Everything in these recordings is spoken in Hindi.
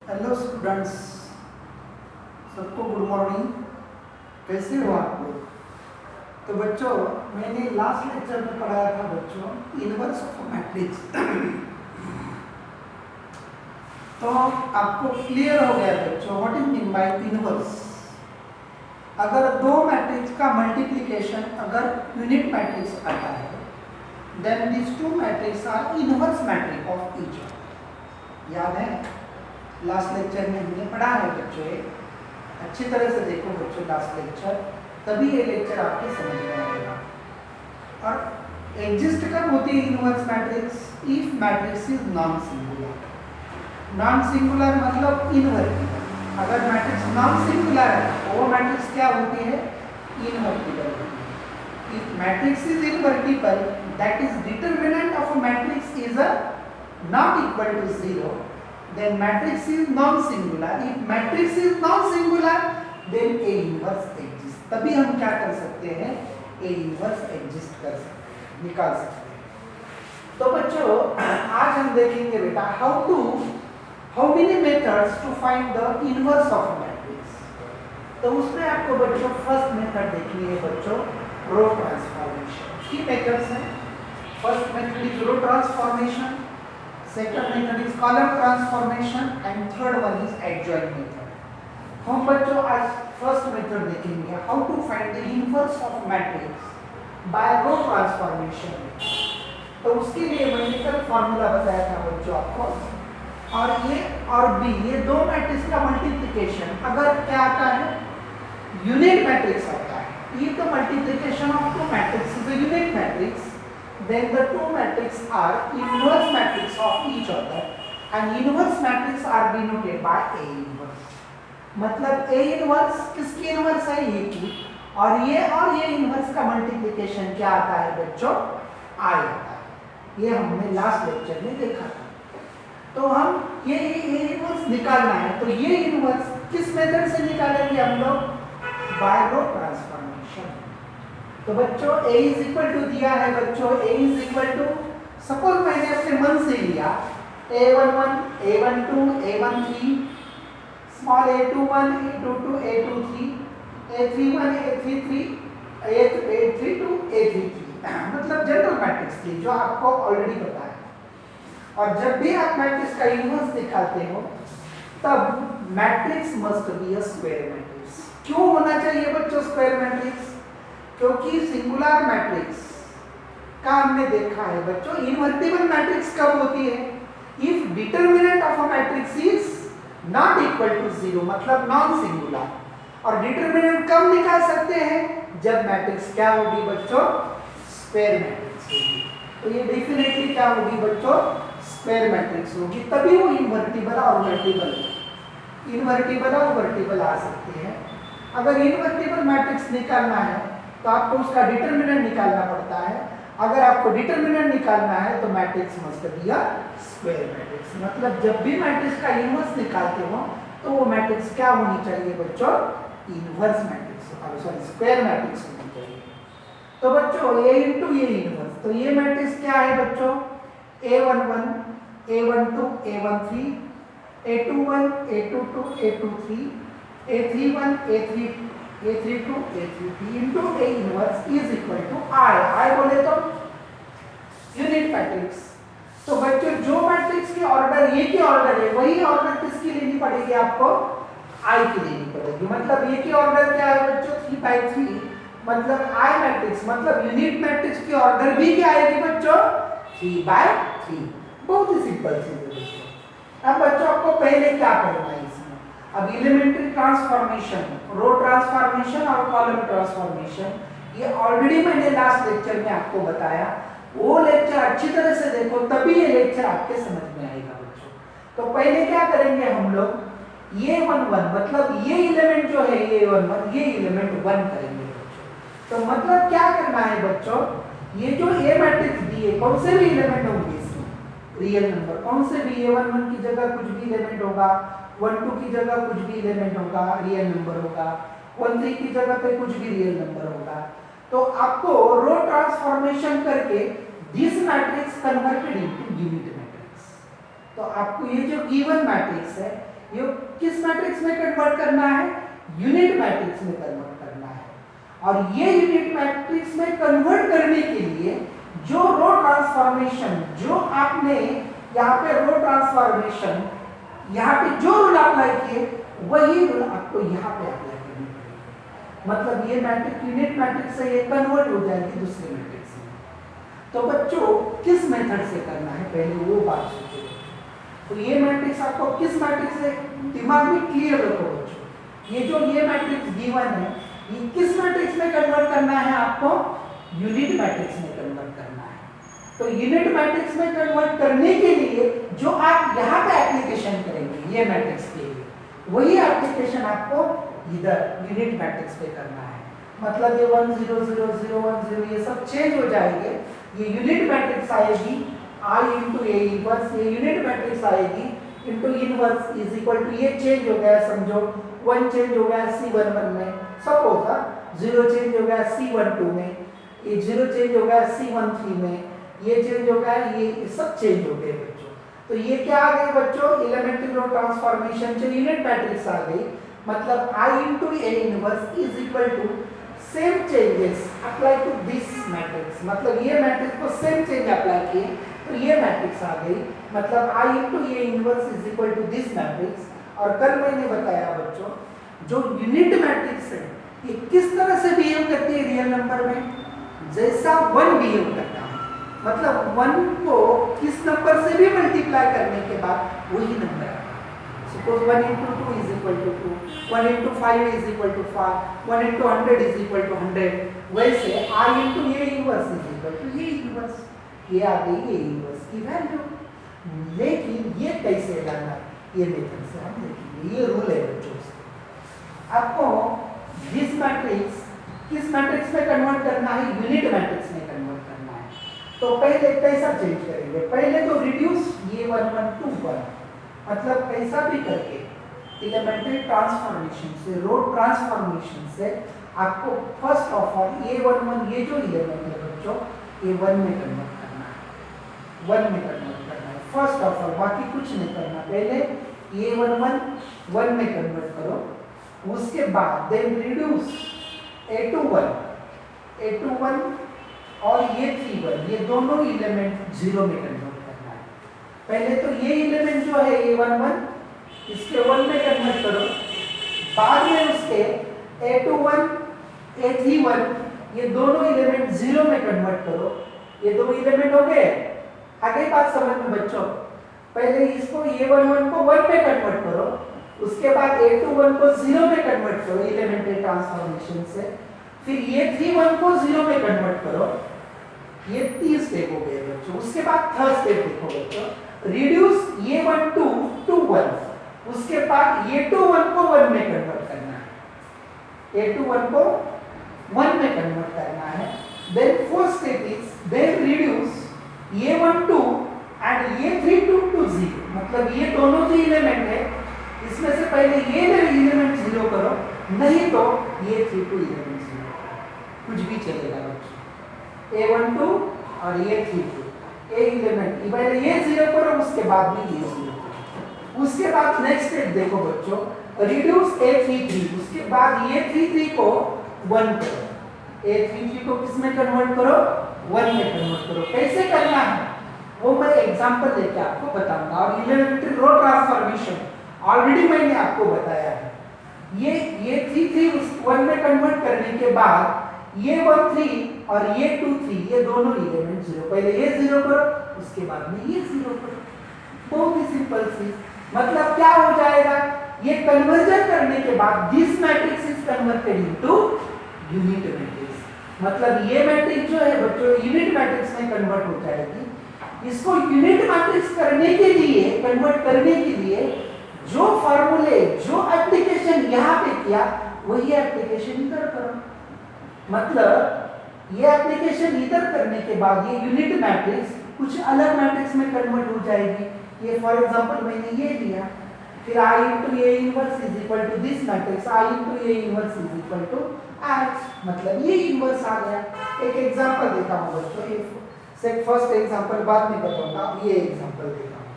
हेलो स्टूडेंट्स, सबको गुड मॉर्निंग। कैसे हो आप लोग? तो बच्चों, मैंने लास्ट लेक्चर में पढ़ाया था बच्चों इनवर्स ऑफ मैट्रिक्स। तो आपको क्लियर हो गया बच्चों what is mean by inverse. अगर दो मैट्रिक्स का मल्टीप्लिकेशन अगर यूनिट मैट्रिक्स आता है then this two matrix are inverse matrix of each other. याद है लास्ट लेक्चर में हमने पढ़ा है बच्चों, अच्छी तरह से देखो बच्चों लास्ट लेक्चर, तभी ये लेक्चर आपके समझ में आएगा। और एग्जिस्ट कब होती है inverse matrix? If matrix is non singular. Non singular मतलब इनवर्टिबल। अगर मैट्रिक्स नॉन सिंगुलर है तो वो मैट्रिक्स क्या होती है? इनवर्टिबल होती है। If matrix is invertible that is determinant of a matrix is a not equal to 0, then matrix is non-singular. If matrix is non-singular, then A inverse exists. तभी हम क्या कर सकते हैं? A inverse exist कर सकते हैं, निकाल सकते हैं। तो बच्चों आज हम देखेंगे बेटा how many methods to find the inverse of a matrix। तो उसमें आपको बच्चों फर्स्ट मेथड देखनी है बच्चों, रो ट्रांसफॉर्मेशन। 3 मेथड्स हैं। First method is row transformation, second method is column transformation and third one is adjoint method। हम बच्चों आज फर्स्ट मेथड देखेंगे how to find the inverse of matrix by row transformation। तो उसके लिए मैंने कल फॉर्मूला बताया था बच्चों आपको, और A और B ये दो मैट्रिक्स का मल्टीप्लिकेशन अगर क्या आता है? यूनिट मैट्रिक्स आता है। if the multiplication of two matrices is a unit matrix then the two matrices are inverse matrix of each other and inverse matrix are denoted by A inverse। मतलब A inverse किसकी इनवर्स है? ये की, और ये इनवर्स का मल्टीप्लिकेशन क्या आता है बच्चों? I आता है। ये हमने लास्ट लेक्चर में देखा था। तो हम ये इनवर्स निकालना है, तो ये इनवर्स किस मेथड से निकालेंगे हम लोग? बाय रो ट्रांसफॉर्मेशन। तो बच्चों A इज इक्वल टू दिया है बच्चों, A is equal to, suppose मैंने अपने मन से लिया A11, A12, A13, small A21, A22, A23, A31, A33, A32, A33, मतलब जनरल मैट्रिक्स थी जो आपको ऑलरेडी पता है। और जब भी आप मैट्रिक्स का इनवर्स निकालते हो तब matrix must be a square matrix. क्यों होना चाहिए बच्चों स्क्वायर मैट्रिक्स? क्योंकि सिंगुलर मैट्रिक्स का हमने देखा है बच्चों इनवर्टिबल मैट्रिक्स कब होती है? If determinant of a matrix is not equal to 0, मतलब नॉन सिंगुलर। और डिटरमिनेंट कब निकाल सकते हैं? जब मैट्रिक्स क्या होगी बच्चों? स्क्वायर मैट्रिक्स होगी। तो ये डेफिनेटली क्या होगी बच्चों? स्क्वायर मैट्रिक्स होगी, तभी वो इनवर्टिबल और वर्टिबल आ सकते हैं। अगर इनवर्टिबल मैट्रिक्स निकालना है तो आपको उसका डिटरमिनेंट निकालना पड़ता है। अगर आपको डिटरमिनेंट निकालना है तो matrix must be a square matrix. मतलब जब भी मैट्रिक्स का इनवर्स निकालते हो तो वो मैट्रिक्स क्या होनी चाहिए बच्चों? Inverse matrix, sorry square matrix होनी चाहिए। तो बच्चों A इनटू A इनवर्स, तो ये मैट्रिक्स क्या है बच्चों? A11, A12, A13, A21, A22, A23, A31, A32, A33 into A inverse is equal to I बोले तो यूनिट मैट्रिक्स। तो बच्चों जो मैट्रिक्स की ऑर्डर ये की ऑर्डर है वही ऑर्डर किसकी लेनी पड़ेगी आपको? I की लेनी पड़ेगी। मतलब ये की ऑर्डर क्या है बच्चों? 3/3, मतलब I मैट्रिक्स, मतलब यूनिट मैट्रिक्स की ऑर्डर भी क्या आएगी बच्चों? 3/3। बहुत ही सिंपल चीज है बच्चों। अब बच्चों आपको पहले क्या करना है इसमें? अब एलिमेंट्री ट्रांसफॉर्मेशन, रो ट्रांसफॉर्मेशन और कॉलम ट्रांसफॉर्मेशन, ये ऑलरेडी मैंने लास्ट लेक्चर में आपको बताया। वो लेक्चर अच्छी तरह से देखो तभी ये लेक्चर आपके समझ में आएगा बच्चों। तो पहले क्या करेंगे हम लोग? ये 1 मतलब ये एलिमेंट जो है ये 1 ये एलिमेंट 1 करेंगे बच्चों। तो मतलब क्या करना है बच्चों? ये जो A मैट्रिक्स दी है कौन से भी एलिमेंट होंगे इसमें? Real number. कौन से भी? A11 की जगह कुछ भी एलिमेंट होगा, 12 की जगह कुछ भी एलिमेंट होगा, रियल नंबर होगा, 13 की जगह पे कुछ भी रियल नंबर होगा। तो आपको रो ट्रांसफॉर्मेशन करके this matrix converted into unit matrix. तो आपको ये जो गिवन मैट्रिक्स है ये किस मैट्रिक्स में कन्वर्ट करना है? यूनिट मैट्रिक्स में कन्वर्ट करना है। और ये यूनिट मैट्रिक्स में कन्वर्ट करने के लिए जो रो ट्रांसफॉर्मेशन, जो आपने यहाँ पे रो ट्रांसफॉर्मेशन, यहाँ पे जो रूल अप्लाई किए वही रूल आपको यहाँ पे अप्लाई करनी पड़ेगी। मतलब ये मैट्रिक्स यूनिट मैट्रिक्स से ये कन्वर्ट हो जाएगी दूसरे मैट्रिक्स में। तो बच्चों किस मेथड से करना है पहले वो बात सोचो। तो ये मैट्रिक्स आपको किस मैट्रिक्स से दिमाग में क्लियर रखो बच्चों। ये जो ये मैट्रिक्स गिवन है ये किस मैट्रिक्स में कन्वर्ट करना है? आपको यूनिट मैट्रिक्स में कन्वर्ट करना है। तो यूनिट मैट्रिक्स में कन्वर्ट करने के लिए जो आप यहाँ पे एप्लीकेशन करेंगे ये मैट्रिक्स के लिए, वही एप्लीकेशन आपको इधर यूनिट मैट्रिक्स पे करना है। मतलब ये 1 0 0 0 1 0 ये सब चेंज हो जाएंगे। ये यूनिट मैट्रिक्स आएगी I इंटू ए इनवर्स, ये यूनिट मैट्रिक्स आएगी into inverse is equal to, ये चेंज हो गया समझो, 1 चेंज हो गया C11 में, सपोज 0 चेंज हो गया C12 में, ये 0 चेंज हो गया C13 में, ये चेंज हो गया, ये सब चेंज हो गए बच्चों। तो ये क्या आ गए बच्चों? एलिमेंट्री रो ट्रांसफॉर्मेशन जो यूनिट मैट्रिक्स आ गई। मतलब I into A inverse is equal to same changes apply to this matrix. मतलब ये मैट्रिक्स को सेम चेंज अप्लाई किए तो ये मैट्रिक्स आ गई। मतलब I into A inverse is equal to this matrix. और कल मैंने बताया बच्चों जो यूनिट मैट्रिक्स है ये किस तरह से बिहेव करती है रियल नंबर में, जैसा 1 बिहेव करता है। मतलब 1 को किस नंबर से भी मल्टीप्लाई करने के बाद वही नंबर है। Suppose 1 into 2 is equal to 2, 1 into 5 is equal to 5, 1 into 100 is equal to 100। वैसे I into A inverse is equal to A inverse, ये आ गई ए इनवर्स की वैल्यू। लेकिन ये कैसे लाना, ये मेथड से हम देखेंगे। ये रूल है बच्चों। आपको दिस मैट्रिक्स किस मैट्रिक्स में कन्वर्ट करना है? यूनिट मैट्रिक्स में कन्वर्ट करना है। तो पहले कैसा चेंज करेंगे? पहले तो रिड्यूस ये 1 1 2 1, मतलब कैसा भी करके एलिमेंट्री ट्रांसफॉर्मेशन से, रो ट्रांसफॉर्मेशन से आपको फर्स्ट ऑफ ऑल ये 1 1 ये जो एलिमेंट है बच्चों ये 1 में कन्वर्ट करना है, 1 में कन्वर्ट करना है फर्स्ट ऑफ ऑल, बाकी कुछ नहीं करना। पहले ये 1 1 1 में कन्वर्ट करो, उसके बाद देन रिड्यूस a2 1 और ये 3 1, ये दोनों एलिमेंट 0 में कन्वर्ट करना है। पहले तो ये एलिमेंट जो है ये 1 1 इसके 1 में कन्वर्ट करो, बाद में उसके a2 1 a3 1 ये दोनों एलिमेंट 0 में कन्वर्ट करो। ये दो एलिमेंट हो गए। आगे बात समझ में बच्चों, पहले इसको a1 1 को 1 में कन्वर्ट करो, उसके बाद a2 1 को 0 में कन्वर्ट करो एलिमेंट्री ट्रांसफॉर्मेशन से, फिर ये 3 1 को 0 में कन्वर्ट करो। ये 3 स्टेप हो गए बच्चों। उसके बाद थर्ड स्टेप देखो बच्चों, रिड्यूस ये 1 2 2 1, उसके बाद ये 2 1 को 1 में कन्वर्ट करना है, ये 2 1 को 1 में कन्वर्ट करना है। Then fourth step is then reduce ये 1 2 एंड ये 3 2 2 0, मतलब ये दोनों जो एलिमेंट है इसमें से पहले ये एलिमेंट 0 करो, नहीं तो ये 3 2 एलिमेंट 0 करो, कुछ भी चलेगा बच्चों। a1 2 और ये 3 2 ए एलिमेंट पहले ये 0 करो, उसके बाद भी ये 0 करो। उसके बाद नेक्स्ट स्टेप देखो बच्चों, रिड्यूस a3 3, उसके बाद ये 3 3 को 1 करो, a3 3 को किस में कन्वर्ट करो? 1 में कन्वर्ट करो। कैसे करना है वो मैं एग्जांपल लेके आपको बताऊंगा। और एलिमेंट्री रो ट्रांसफॉर्मेशन ऑलरेडी मैंने आपको बताया है। ये 3 3 उस 1 में कन्वर्ट करने के बाद ये 1 3 और ये 2 3 ये दोनों एलिमेंट 0, पहले ये 0 करो, उसके बाद में ये 0 करो। बहुत ही सिंपल सी। मतलब क्या हो जाएगा, ये कन्वर्जन करने के बाद this matrix is converted into unit matrix. मतलब ये मैट्रिक्स जो है बच्चों यूनिट मैट्रिक्स में कन्वर्ट हो जाएगी। इसको यूनिट मैट्रिक्स करने के लिए, कन्वर्ट करने के लिए जो फॉर्मूले, जो एप्लीकेशन यहाँ पे किया वही एप्लीकेशन इधर करो। मतलब ये एप्लीकेशन इधर करने के बाद ये यूनिट मैट्रिक्स कुछ अलग मैट्रिक्स में कन्वर्ट हो जाएगी। ये फॉर एग्जांपल मैंने ये लिया, फिर I into A inverse is equal to this matrix, I into A inverse is equal to X, मतलब ये इनवर्स आ गया। एक एग्जांपल देता हूँ बच्चों, से फर्स्ट एग्जांपल बाद में बताऊंगा, अब ये एग्जांपल देता हूँ।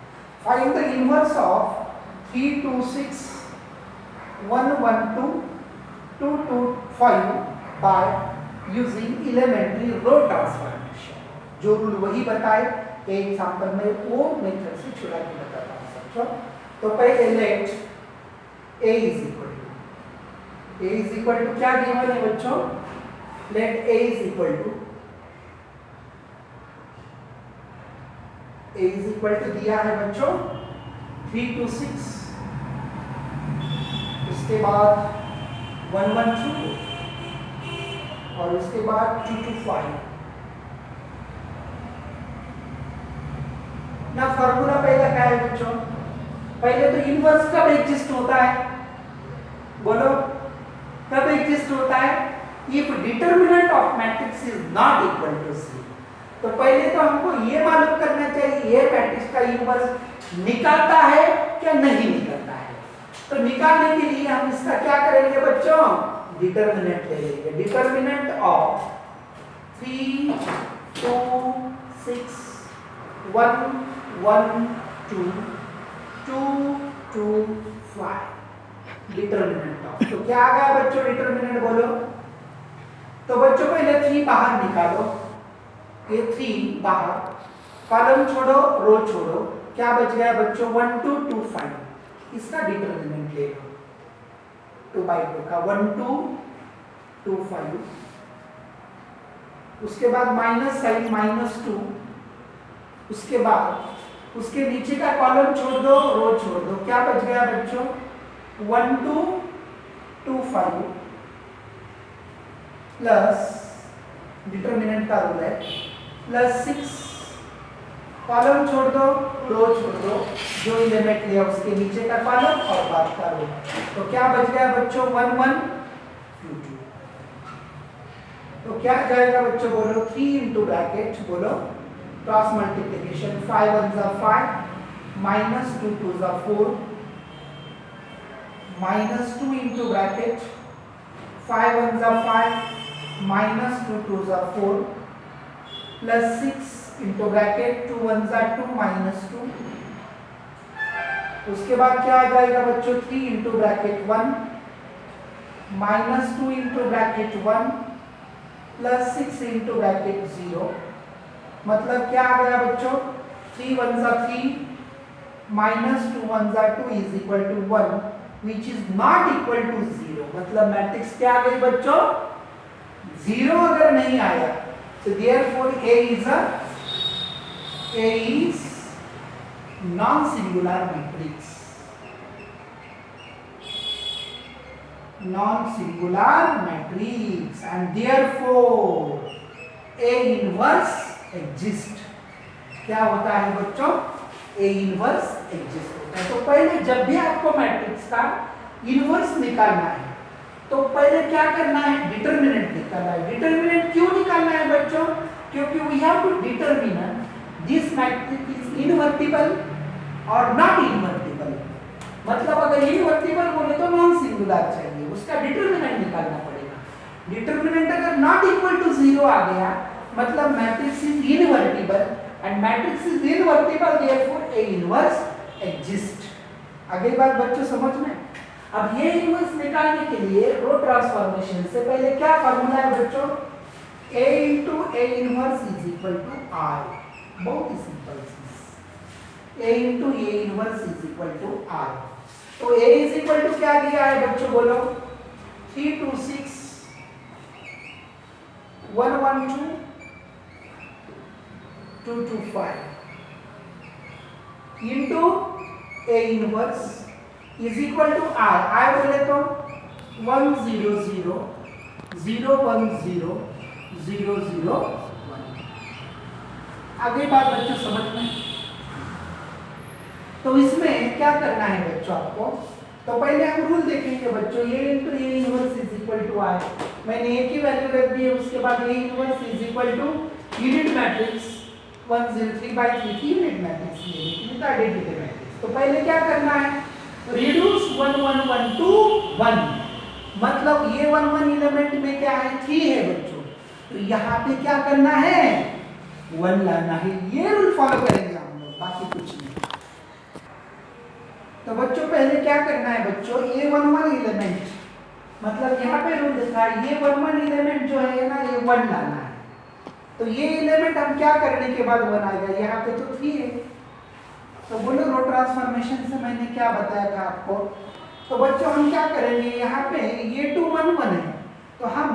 Find the inverse of 3 2 6 1 1 2 2 2 5 by using elementary row transformation। जो रूल वही बताए एक एग्जांपल में वो मेथड से छुड़ा के बताता हूँ समझो। तो पहले let a is equal to क्या गिवन है बच्चों, let a is equal to दिया है बच्चों 3 2 6, उसके बाद 1 1 2 और उसके बाद 2 2 5 ना। फॉर्मूला पहला क्या है बच्चों, पहले तो इनवर्स कब एग्जिस्ट होता है, बोलो कब एग्जिस्ट होता है, if determinant of matrix is not equal to C. तो पहले तो हमको ये मालूम करना चाहिए ये मैट्रिक्स का इनवर्स निकालता है क्या नहीं निकालता है। तो निकालने के लिए हम इसका क्या करेंगे बच्चों, डिटरमिनेंट ले लेंगे। Determinant of 3 2 6 1 1 2 2 2 5 determinant of. तो क्या आ गया बच्चों डिटरमिनेंट बोलो। तो बच्चों पहले 3 बाहर निकालो, ये 3 बाहर, कॉलम छोड़ो रो छोड़ो, क्या बच गया बच्चों 1 2 2 5। इसका डिटरमिनेंट ले लो 2 बाई 2 का 1 2 2 5, उसके बाद माइनस साइन -2, उसके बाद उसके नीचे का कॉलम छोड़ दो रो छोड़ दो, क्या बच गया बच्चों 1 2 2 5 प्लस डिटरमिनेंट का रूल है प्लस 6, कॉलम छोड़ दो रो छोड़ दो, जो एलिमेंट लिया उसके नीचे का कॉलम और बाद का रो। तो क्या बच गया बच्चों 1 1 2 2। तो क्या जाएगा बच्चों बोलो 3 इंटू ब्रैकेट बोलो क्रॉस मल्टीप्लिकेशन 5 1 जा 5 माइनस 2 2 जा 4 माइनस 2 इंटू ब्रैकेट 5 1 जा 5 माइनस 2 2 जा 4 प्लस 6 इंटू ब्रैकेट 2 1 जा 2 माइनस 2। उसके बाद क्या आ जाएगा बच्चों 3 into bracket 1 minus 2 into bracket 1 plus 6 into bracket 0। मतलब क्या आ गया बच्चों 3 1 जा 3 माइनस 2 1 जा 2 is equal to 1 which is not equal to 0। मतलब मैट्रिक्स क्या आ गई बच्चों 0 अगर नहीं आया तो therefore A is non-singular matrix, non-singular matrix and therefore A inverse exist। क्या होता है बच्चों A inverse exist होता है। तो पहले जब भी आपको मैट्रिक्स का इनवर्स निकालना है तो पहले क्या करना है डिटरमिनेंट निकालना है। डिटरमिनेंट क्यों निकालना है बच्चों, क्योंकि we have to determine this matrix is invertible or not invertible. मतलब अगर इनवर्टिबल बोले तो नॉन सिंगुलर चाहिए, उसका डिटरमिनेंट निकालना पड़ेगा। डिटरमिनेंट अगर नॉट इक्वल टू 0 आ गया मतलब matrix is invertible and matrix is invertible therefore A inverse exist. अगली बात बच्चों समझ में। अब ये इनवर्स निकालने के लिए रो ट्रांसफॉर्मेशन से पहले क्या फार्मूला है बच्चों A into A inverse is equal to I। बहुत ही सिंपल चीज A into A inverse is equal to I। तो A is equal to क्या दिया है बच्चों बोलो 3 2 6 1 1 2 2 2 5 into A inverse is equal to I बोले तो 1 0 0 0 1 0 0 0 1। आगे बात बच्चों समझ में। तो इसमें क्या करना है बच्चों आपको, तो पहले हम रूल देखेंगे बच्चों A into A inverse is equal to I। मैंने A की वैल्यू रख दी है, उसके बाद A inverse is equal to unit matrix 103/3 की unit matrix with identity matrix. तो पहले क्या करना है रिड्यूस 1 1 1 to 1। मतलब ये 1 1 एलिमेंट में क्या है 3 है बच्चों, तो यहाँ पे क्या करना है 1 लाना है। ये रूल फॉलो करेंगे हम लोग, बाकी कुछ नहीं। तो बच्चों पहले क्या करना है बच्चों, A11 एलिमेंट, मतलब यहाँ पे रूल देखा है, ये 11 एलिमेंट जो है ना ये 1 लाना है। तो ये एलिमेंट हम क्या करने के बाद 1 आएगा, यहाँ पे तो 3 है। तो बोलो रो ट्रांसफॉर्मेशन से मैंने क्या बताया था आपको। तो बच्चों हम क्या करेंगे, यहाँ पे ये 2 1 1 है, तो हम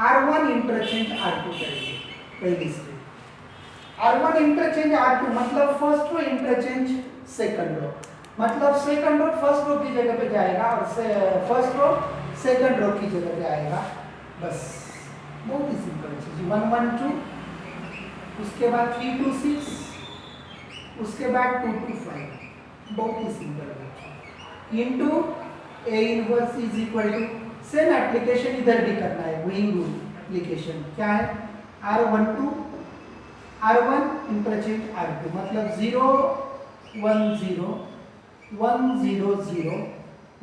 R1 इंटरचेंज R2 करेंगे पहली स्टेप। R1 इंटरचेंज R2 मतलब first row interchange second row, मतलब सेकंड रो फर्स्ट रो की जगह पे जाएगा और फर्स्ट रो सेकंड रो की जगह पे आएगा। बस बहुत ही सिंपल चीज। 1 1 2, उसके बाद 3 2 6, उसके बाद 2 2 5। बहुत ही सिंपल है। Into A inverse is equal to, same application इधर भी करना है, गोइंग रूल एप्लीकेशन क्या है, R1 इंटरचेंज R2 मतलब 0 1 0 1 0 0,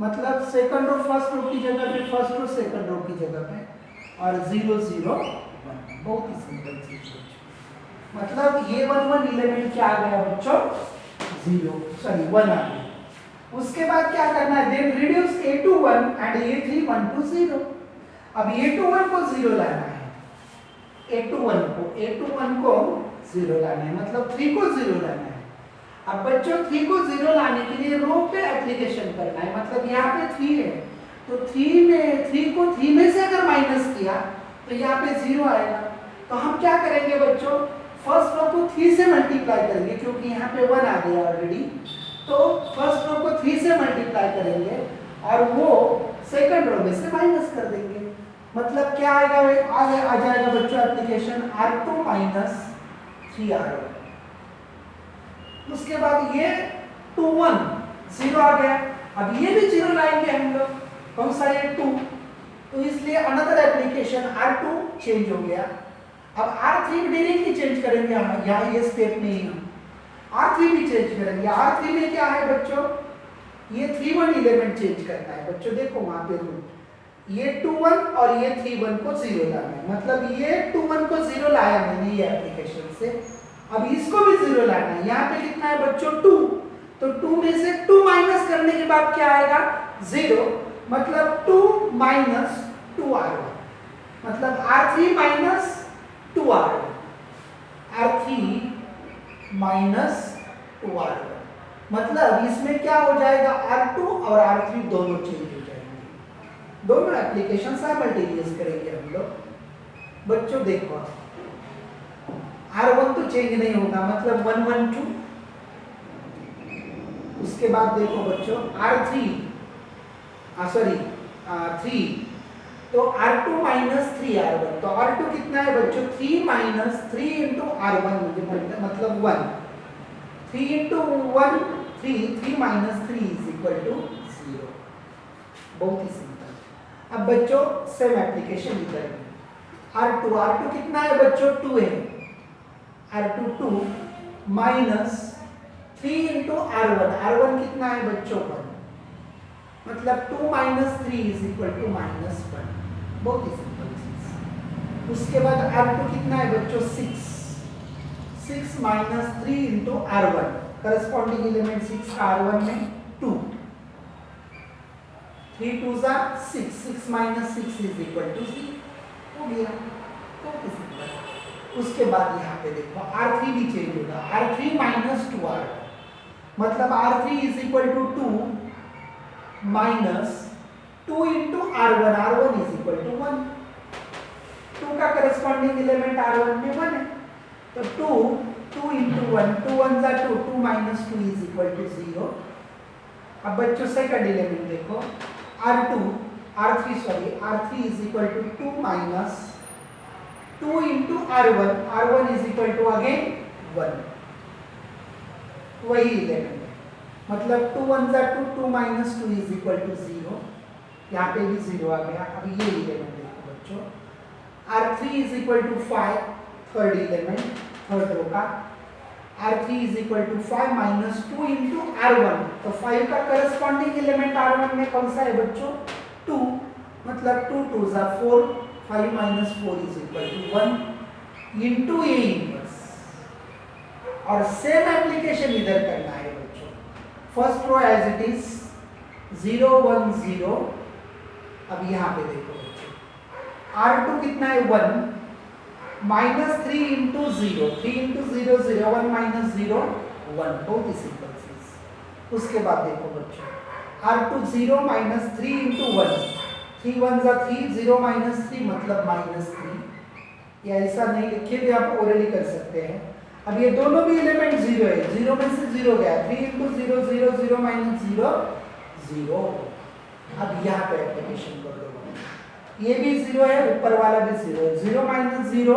मतलब सेकंड रो फर्स्ट रो की जगह पे, फर्स्ट रो सेकंड रो की जगह पे, और 0 0 1। बहुत ही सिंपल चीज है। मतलब ये 1 1 एलिमेंट क्या आ गया बच्चों, 1 आ गया। उसके बाद क्या करना है, then reduce A21 and A31 to 0। अब A21 को 0 लाना है, A21 को 0 लाना है, मतलब 3 को 0 लाना है। अब बच्चों 3 को 0 लाने के लिए रो पे एप्लीकेशन करना है, मतलब यहाँ पे 3 है, तो 3 को 3 में से अगर माइनस किया तो यहाँ पे 0 आएगा। तो हम क्या करेंगे बच्चों, फर्स्ट रो को 3 से मल्टीप्लाई करेंगे, क्योंकि यहाँ पे 1 आ गया ऑलरेडी, तो फर्स्ट रो को 3 से मल्टीप्लाई करेंगे और वो सेकंड रो में से माइनस कर देंगे। मतलब क्या आएगा, आ जाएगा बच्चों एप्लीकेशन R2 माइनस 3R1। उसके बाद ये 2 1 0 आ गया। अब ये भी 0 लाएंगे हम लोग, कौन सा, ये 2, तो इसलिए अनदर एप्लीकेशन R2 चेंज हो गया। अब R3 डायरेक्टली चेंज करेंगे हम, यहाँ ये स्टेप में ही हम R3 भी चेंज करेंगे। R3 में क्या है बच्चों, ये 3 1 एलिमेंट चेंज करना है बच्चों, देखो वहां पे रूल, ये 2 1 और ये 3 1 को 0 लाना है, मतलब ये 2 1 को 0 लाया मैंने ये एप्लीकेशन से, अब इसको भी 0 लाना है। यहाँ पे कितना है बच्चों 2, तो 2 में से 2 माइनस करने के बाद क्या आएगा 0, मतलब 2 माइनस 2R1, मतलब R3 minus 2R1, R3 minus 2R1, मतलब इसमें क्या हो जाएगा, R2 और R3 दोनों चेंज हो जाएंगे, दोनों एप्लीकेशन साइमल्टेनियस करेंगे हम लोग। बच्चों देखो R1 तो चेंज नहीं होगा, मतलब 1 1 2, उसके बाद देखो बच्चों R3 3, तो R2 माइनस 3R1, तो R2 कितना है बच्चों 3 माइनस 3 इंटू R1, मतलब 1, 3 into 1 3 minus 3 is equal to 0। बहुत ही सिंपल। अब बच्चों सेम एप्लीकेशन इधर R2 कितना है बच्चों 2 है, R2 2 माइनस 3 इंटू R1 कितना है बच्चों 1, मतलब 2 minus 3 is equal to minus 1। बहुत ही सिंपल चीज। उसके बाद R2 कितना है बच्चों 6 minus 3 into R1, corresponding element 6 का R1 में 2, 3 2 जा 6 माइनस 6 इज इक्वल टू 0 हो गया। बहुत ही सिंपल। उसके बाद यहाँ पे देखो R3 भी चेंज होगा, R3 माइनस 2R1, मतलब R3 is equal to 2 minus 2 into R1 is equal to 1, 2 का करस्पॉन्डिंग एलिमेंट R1 में 1 है, तो 2 इंटू 1, 2 1 जा 2, 2 माइनस 2 इज इक्वल टू 0। अब बच्चों सेकंड एलिमेंट देखो R3 is equal to 2 minus 2 into R1 is equal to again 1, वही एलिमेंट, मतलब 2 1 जा 2, 2 माइनस 2 इज इक्वल टू 0, यहाँ पे भी 0 आ गया। अब ये एलिमेंट देखो बच्चों R3 is equal to 5, third element third row का, R3 is equal to 5 minus 2 into R1, तो 5 का करस्पॉन्डिंग एलिमेंट R1 में कौन सा है बच्चों 2, मतलब 2 2 जा 4, 5 minus 4 is equal to 1 into A inverse. और सेम एप्लीकेशन इधर करना है बच्चों, first row as it is 0 1 0। अब यहाँ पे देखो बच्चों R2 कितना है 1 -3 इंटू 0, 3 इंटू 0 0 1 माइनस 0 1, बहुत ही सिंपल चीज। उसके बाद देखो बच्चों R2 0 -3 इंटू 1, 3 1 जा 3 0 -3 मतलब -3। या ऐसा नहीं लिखे भी आप ओरली कर सकते हैं। अब ये दोनों भी एलिमेंट 0 है, 0 में से 0 गया, 3 इंटू 0 0 0 माइनस 0 0। अब यहाँ पे एप्लीकेशन कर दो, ये भी 0 है, ऊपर वाला भी 0 है, 0 माइनस 0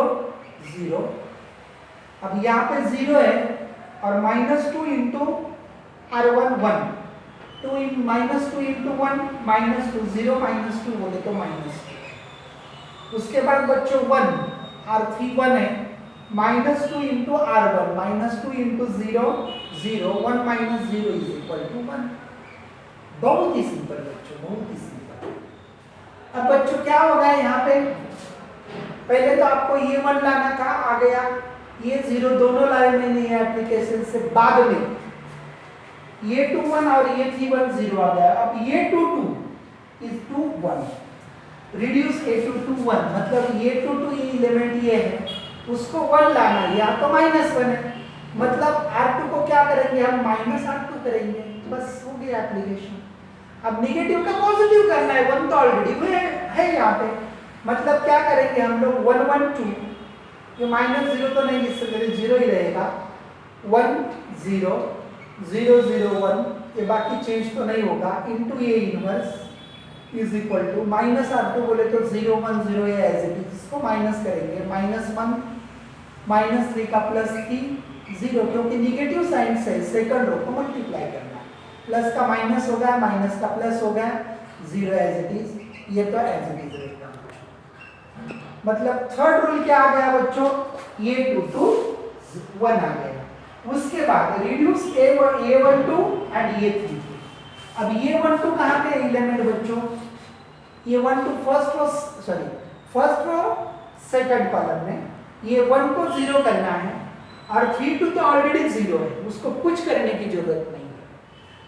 0। अब यहाँ पे 0 है और -2 इंटू R1 1, 2 इन -2 इंटू 1 -2 0 -2 बोले तो -2। उसके बाद बच्चों 1 R3 1 है, -2 into R1 -2 into 0 0 1 minus 0 is equal to 1। बहुत ही सिंपल बच्चों, बहुत ही सिंपल। अब बच्चों क्या होगा यहाँ पे, पहले तो आपको ये 1 लाना था, आ गया ये 0, दोनों लाए मैंने ये एप्लीकेशन से। बाद में ये 2 1 और ये 3 1 0 आ गया। अब ये 2 2 इज 2 1, रिड्यूस a to 2 1 मतलब ये 2 2 ये एलिमेंट ये है, उसको 1 लाना है, या तो -1 है, मतलब R2 को क्या करेंगे हम -R2 करेंगे, बस हो गया एप्लीकेशन। अब नेगेटिव का पॉजिटिव करना है, 1 तो ऑलरेडी है यहाँ पे, मतलब क्या करेंगे हम लोग 1 1 2, ये -0 तो नहीं लिख सकते, 0 ही रहेगा, 1 0 0 0 1, ये बाकी चेंज तो नहीं होगा, इनटू ये inverse is equal to -R2 बोले तो 0 1 0 है एज इट इज, इसको माइनस करेंगे, -1 -3 का +3 0, क्योंकि नेगेटिव साइन से सेकंड रो को मल्टीप्लाई करना है, प्लस का माइनस हो गया, माइनस का प्लस हो गया, 0 एज इट इज, ये तो एज इट इज रहेगा। मतलब थर्ड रूल क्या आ गया बच्चों, ये 2 2 1 आ गया। उसके बाद रिड्यूस a12 एंड ये 3 2। अब ये 1 2 कहाँ पे एलिमेंट बच्चों, ये 1 2 फर्स्ट रो सेकंड कॉलम में, ये 1 को 0 करना है और 3 2 तो ऑलरेडी 0 है, उसको कुछ करने की जरूरत नहीं है।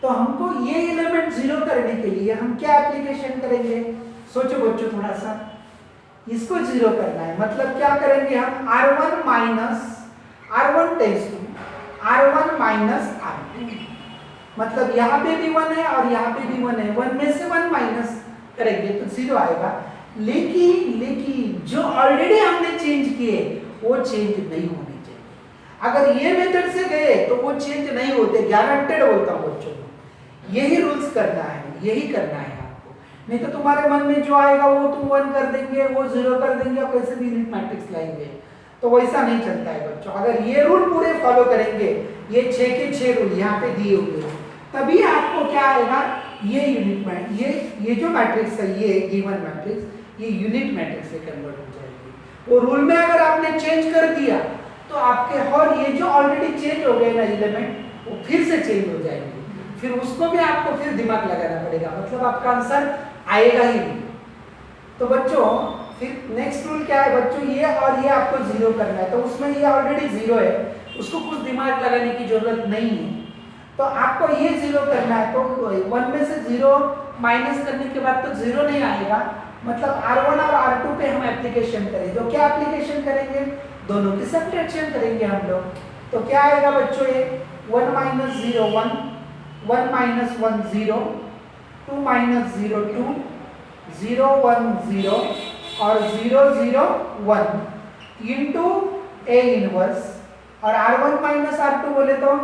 तो हमको ये एलिमेंट 0 करने के लिए हम क्या एप्लीकेशन करेंगे, सोचो बच्चों थोड़ा सा, इसको 0 करना है, मतलब क्या करेंगे हम R1 minus R1 tense to R1 minus R2, मतलब यहाँ पे भी 1 है और यहाँ पे भी 1 है, 1 में से 1 माइनस करेंगे तो 0 आएगा। लेकिन जो ऑलरेडी हमने चेंज किए वो चेंज नहीं होने चाहिए। अगर ये मेथड से गए तो वो चेंज नहीं होते, गारंटेड बोलता हूँ बच्चों को, यही रूल्स करना है, यही करना है आपको, नहीं तो तुम्हारे मन में जो आएगा वो तुम 1 कर देंगे, वो 0 कर देंगे और कैसे भी यूनिट मैट्रिक्स लाएंगे, तो वैसा नहीं चलता है बच्चों। अगर ये रूल पूरे फॉलो करेंगे, ये 6 के 6 रूल यहाँ पे दिए हुए हैं, तभी आपको क्या आएगा, ये यूनिट मैट्रिक्स, ये जो मैट्रिक्स है, ये गिवन मैट्रिक्स, ये यूनिट मैट्रिक्स से कन्वर्ट हो जाएगी। वो रूल में अगर आपने चेंज कर दिया तो आपके और ये जो ऑलरेडी चेंज हो गए ना एलिमेंट, वो फिर से चेंज हो जाएंगे, फिर उसको भी आपको फिर दिमाग लगाना पड़ेगा, मतलब आपका आंसर आएगा ही नहीं। तो बच्चों फिर नेक्स्ट रूल क्या है बच्चों, ये और ये आपको 0 करना है, तो उसमें ये ऑलरेडी 0 है, उसको कुछ दिमाग लगाने की जरूरत नहीं है, तो आपको ये 0 करना है, तो 1 में से 0 माइनस करने के बाद तो 0 नहीं आएगा, मतलब R1 और R2 पे हम एप्लीकेशन करें, तो क्या एप्लीकेशन करेंगे, दोनोदोनों की सब्ट्रैक्शन करेंगे हम लोग। तो क्या आएगा बच्चों ये 1 माइनस 0 1, 1 माइनस 1 0, 2 माइनस 0 2, 0 1 0 और 0 0 1 इंटू ए इनवर्स, और R1 माइनस R2 बोले तो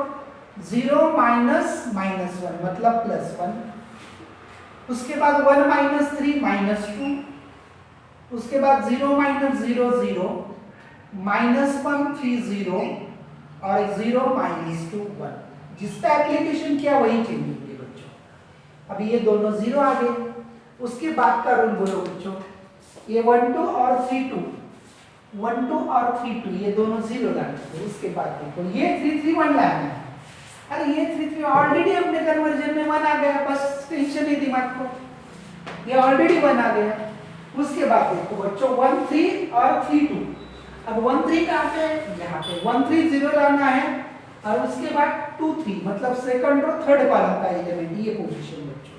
0 माइनस माइनस 1 मतलब प्लस 1। उसके बाद 1 माइनस 3 माइनस 2, उसके बाद 0 माइनस 0 0, माइनस 1 3 0 और 0 माइनस 2 1। जिसका एप्लीकेशन किया वही चेंज होंगे बच्चों। अभी ये दोनों 0 आ गए। उसके बाद का रूल बोलो बच्चों, ये 1 2 और 3 2, 1 2 और 3 2 ये दोनों 0 लाने हैं। उसके बाद देखो ये 3 3 1 लाना है। अरे ये 3 3 ऑलरेडी अपने कन्वर्जन में 1 आ गया, बस टेंशन नहीं दिमाग को, ये ऑलरेडी 1 आ गया। उसके बाद देखो बच्चों 1 3 और 3 2, अब 1 3 कहाँ पे है, यहाँ पे 1 3 0 लाना है और उसके बाद 2 3, मतलब सेकंड और थर्ड कॉलम का एलिमेंट ये पोजीशन बच्चों,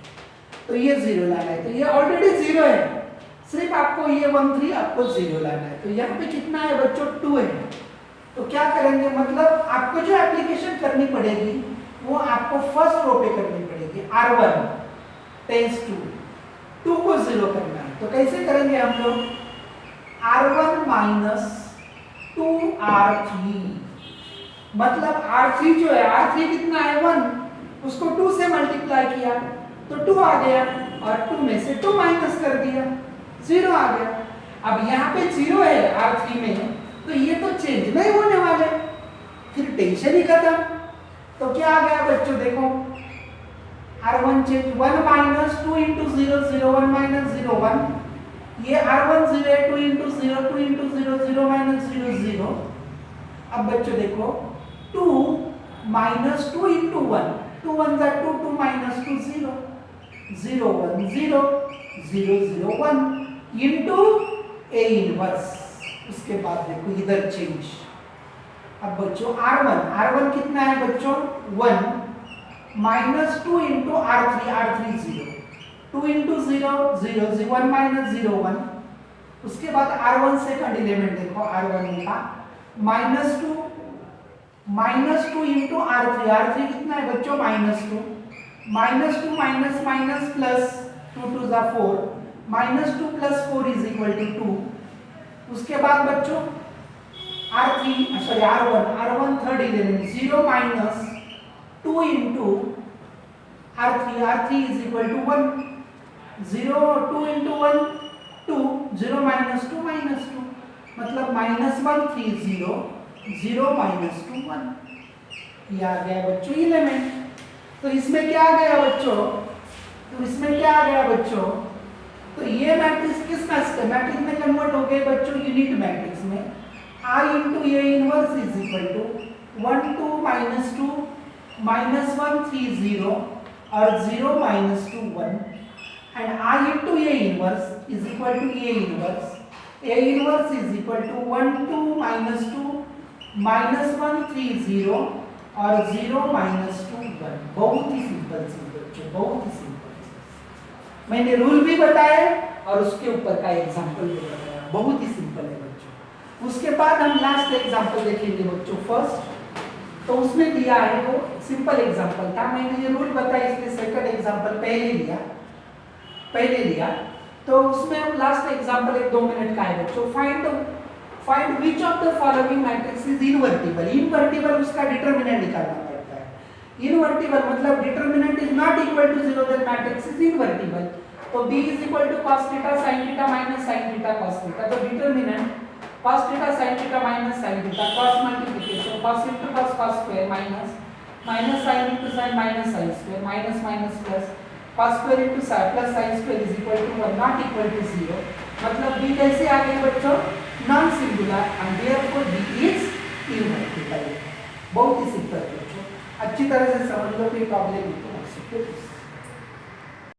तो ये 0 लाना है, तो ये ऑलरेडी 0 है, सिर्फ आपको ये 1 3 आपको 0 लाना है। तो यहाँ पे कितना है बच्चों 2 है। तो क्या करेंगे, मतलब आपको जो एप्लीकेशन करनी पड़ेगी वो आपको फर्स्ट रो पे करनी पड़ेगी। R1 टेंस टू 2 को 0 करना है, तो कैसे करेंगे हम लोग, R1 माइनस 2R3, मतलब R3 जो है, R3 कितना है 1, उसको 2 से मल्टीप्लाई किया तो 2 आ गया, और 2 में से 2 माइनस कर दिया 0 आ गया। अब यहाँ पे 0 है R3 में, तो ये तो चेंज नहीं होने वाले, फिर टेंशन ही खत्म। तो क्या आ गया बच्चों, देखो R1 change 1 minus 2 into 0 0 1 minus 0 1, ये R1 0 है, 2 इंटू 0 2 इंटू 0 0 माइनस 0 0। अब बच्चों देखो 2 माइनस 2 इंटू 1, 2 1 जा 2 2 माइनस 2 0 0 1 0 0 0 1 इंटू A इनवर्स। उसके बाद देखो इधर चेंज। अब बच्चों R1 कितना है बच्चों 1 minus 2 into R3 0 2 into 0 0 1 minus 0 1। उसके बाद R1 सेकंड एलिमेंट देखो, R1 का माइनस 2 इंटू R3 कितना है बच्चों -2 -2 माइनस माइनस प्लस 2 2 जा 4 -2 प्लस 4 इज इक्वल टू 2। उसके बाद बच्चों R1 third element 0 minus 2 into R3 is equal to 1 0 2 into 1 2 0 minus 2 मतलब -1 3 0 0 माइनस 2 1। ये आ गया बच्चों एलिमेंट। तो इसमें क्या आ गया बच्चों, तो ये मैट्रिक्स किस मैट्रिक्स में कन्वर्ट हो गए बच्चों, यूनिट मैट्रिक्स में। I into A inverse is equal to 1 2 -2 -1 3 0 और 0 -2 1, and I into A inverse is equal to A inverse is equal to 1 2 -2 -1 3 0 और 0 -2 1। बहुत ही सिंपल बच्चों, बहुत ही सिंपल। मैंने रूल भी बताया और उसके ऊपर का एग्जांपल भी बताया, बहुत ही सिंपल है बच्चों। उसके बाद हम लास्ट एग्जांपल देखेंगे बच्चों फर्स्ट, तो उसमें दिया है वो सिंपल एग्जांपल था, मैंने ये रूल बताया इसलिए सेकंड एग्जांपल पहले लिया। तो उसमें हम लास्ट एग्जांपल 1-2 मिनट का है बच्चों। Find which of the following matrix is invertible उसका डिटरमिनेंट निकालना पड़ता है। इनवर्टिबल मतलब determinant is not equal to 0, then matrix is invertible. तो B is equal to cos theta sin theta minus sin theta cos theta. तो determinant cos theta sin theta minus sin theta, cos multiplication cos into cos cos square minus sin into sin minus sin square minus plus cos square into sin plus sin square is equal to 1 not equal to 0। मतलब B कैसे आ गया बच्चों, non singular, and therefore B is invertible. बहुत ही सिंपल बच्चों, अच्छी तरह से समझ लो, कोई प्रॉब्लम नहीं हो सकती।